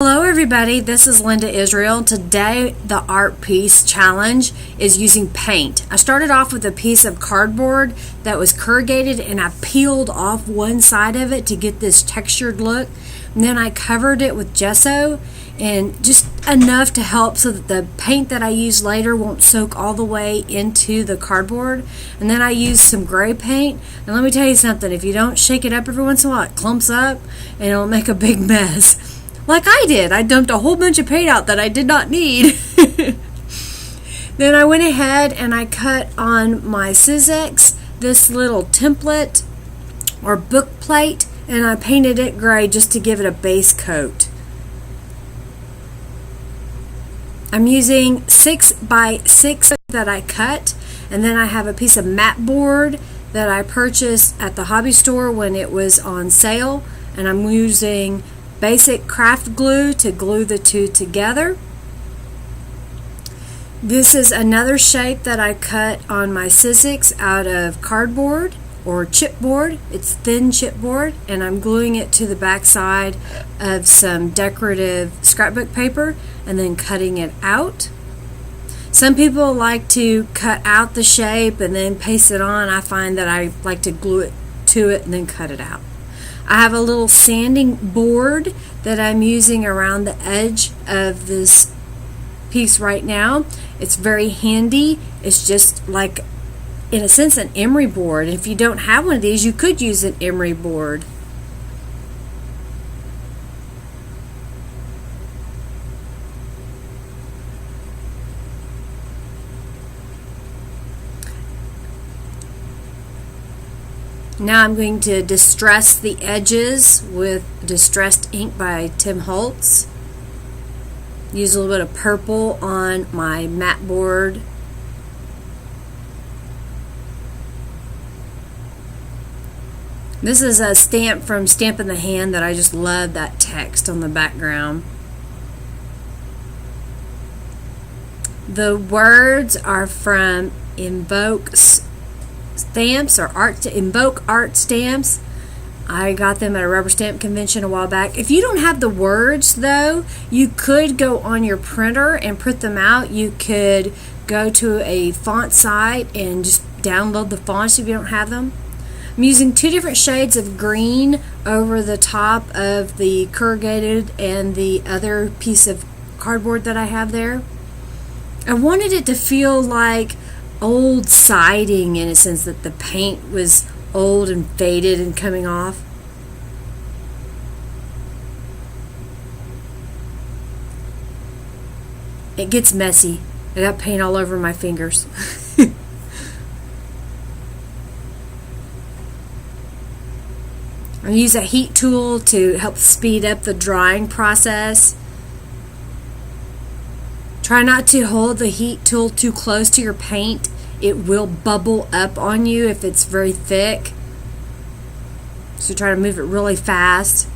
Hello everybody, this is Linda Israel. Today the art piece challenge is using paint. I started off with a piece of cardboard that was corrugated and I peeled off one side of it to get this textured look. And then I covered it with gesso and just enough to help so that the paint that I use later won't soak all the way into the cardboard. And then I used some gray paint. And let me tell you something, if you don't shake it up every once in a while, it clumps up and it'll make a big mess. Like I did. I dumped a whole bunch of paint out that I did not need. Then I went ahead and I cut on my Sizzix this little template or book plate, and I painted it gray just to give it a base coat. I'm using 6x6 that I cut, and then I have a piece of mat board that I purchased at the hobby store when it was on sale, and I'm using basic craft glue to glue the two together. This is another shape that I cut on my Sizzix out of cardboard or chipboard. It's thin chipboard, and I'm gluing it to the back side of some decorative scrapbook paper and then cutting it out. Some people like to cut out the shape and then paste it on. I find that I like to glue it to it and then cut it out. I have a little sanding board that I'm using around the edge of this piece right now. It's very handy. It's just like, in a sense, an emery board. If you don't have one of these, you could use an emery board. Now I'm going to distress the edges with Distressed Ink by Tim Holtz. Use a little bit of purple on my mat board. This is a stamp from Stamp in the Hand that I just love that text on the background. The words are from Invoke Stamps or Invoke Art Stamps. I got them at a rubber stamp convention a while back. If you don't have the words though, you could go on your printer and print them out. You could go to a font site and just download the fonts if you don't have them. I'm using two different shades of green over the top of the corrugated and the other piece of cardboard that I have there. I wanted it to feel like old siding, in a sense that the paint was old and faded and coming off. It gets messy. I got paint all over my fingers. I use a heat tool to help speed up the drying process. Try not to hold the heat tool too close to your paint. It will bubble up on you if it's very thick. So try to move it really fast.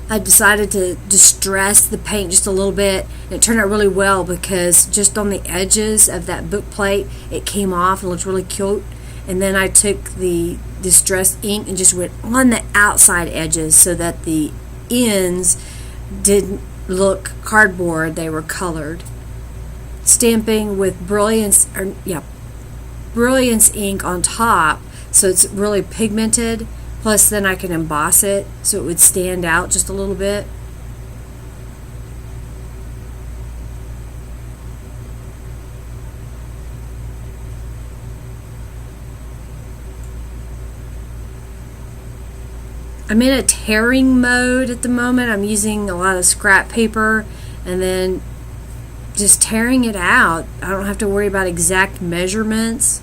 I decided to distress the paint just a little bit, and it turned out really well because just on the edges of that book plate it came off and looked really cute. And then I took the distressed ink and just went on the outside edges so that the ends didn't look cardboard, they were colored. Stamping with Brilliance ink on top, so it's really pigmented, plus then I can emboss it so it would stand out just a little bit. I'm in a tearing mode at the moment. I'm using a lot of scrap paper and then just tearing it out. I don't have to worry about exact measurements.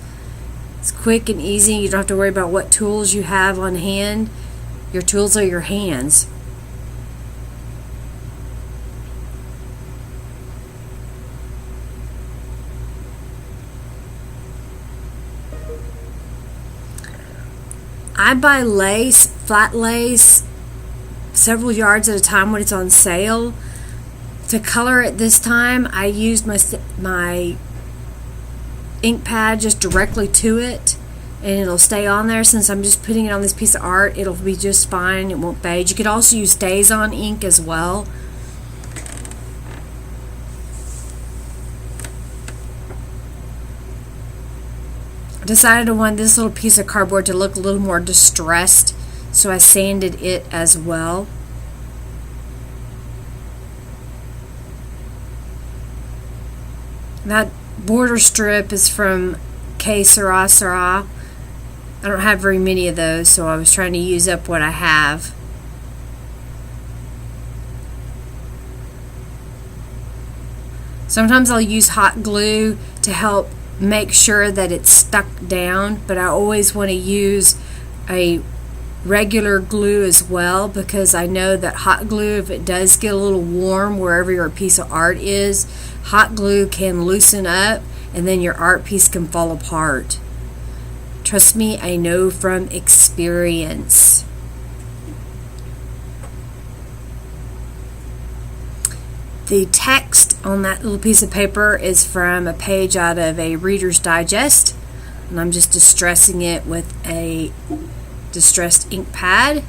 It's quick and easy. You don't have to worry about what tools you have on hand. Your tools are your hands. I buy lace, flat lace, several yards at a time when it's on sale. To color it this time, I used my ink pad just directly to it and it'll stay on there. Since I'm just putting it on this piece of art, it'll be just fine. It won't fade. You could also use StazOn ink as well. I decided I wanted this little piece of cardboard to look a little more distressed, so I sanded it as well. That border strip is from Que Sera Sera. I don't have very many of those, so I was trying to use up what I have. Sometimes I'll use hot glue to help make sure that it's stuck down, but I always want to use a regular glue as well, because I know that hot glue, if it does get a little warm wherever your piece of art is, hot glue can loosen up and then your art piece can fall apart. Trust me, I know from experience. The text on that little piece of paper is from a page out of a Reader's Digest, and I'm just distressing it with a distressed ink pad.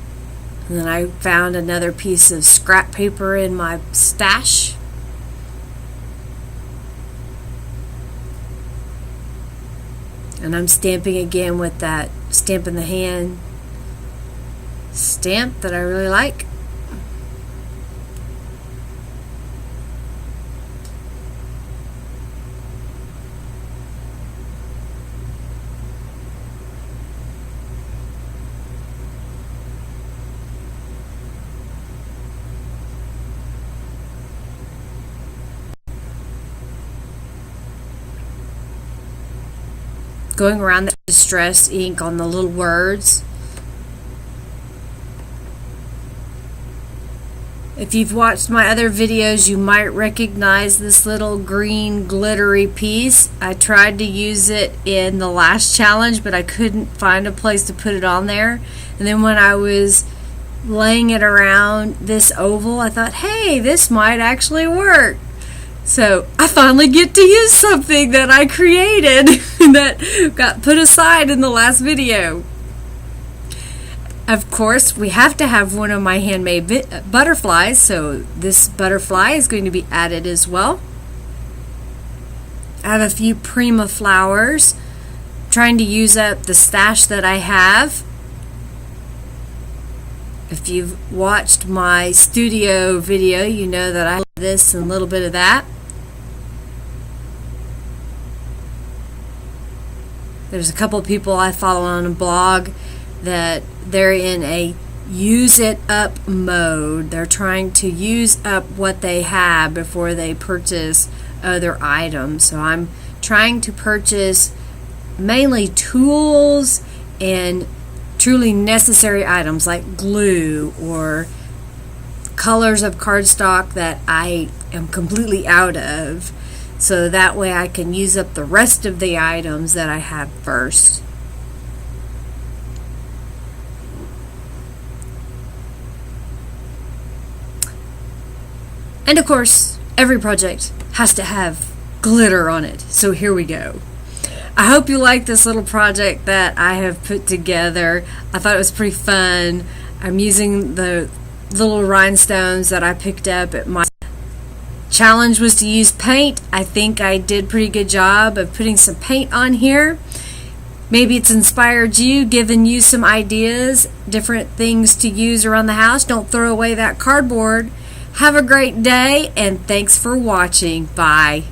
And then I found another piece of scrap paper in my stash. And I'm stamping again with that Stamp in the Hand stamp that I really like. Going around that distressed ink on the little words. If you've watched my other videos, you might recognize this little green glittery piece. I tried to use it in the last challenge, but I couldn't find a place to put it on there. And then when I was laying it around this oval, I thought, hey, this might actually work. So I finally get to use something that I created that got put aside in the last video. Of course, we have to have one of my handmade butterflies, so this butterfly is going to be added as well. I have a few Prima flowers. I'm trying to use up the stash that I have. If you've watched my studio video, you know that I love this and a little bit of that. There's a couple of people I follow on a blog that they're in a use it up mode. They're trying to use up what they have before they purchase other items. So I'm trying to purchase mainly tools and truly necessary items like glue or colors of cardstock that I am completely out of, so that way I can use up the rest of the items that I have first. And of course, every project has to have glitter on it, so here we go. I hope you like this little project that I have put together. I thought it was pretty fun. I'm using the little rhinestones that I picked up at my challenge was to use paint. I think I did a pretty good job of putting some paint on here. Maybe it's inspired you, given you some ideas, different things to use around the house. Don't throw away that cardboard. Have a great day, and thanks for watching. Bye.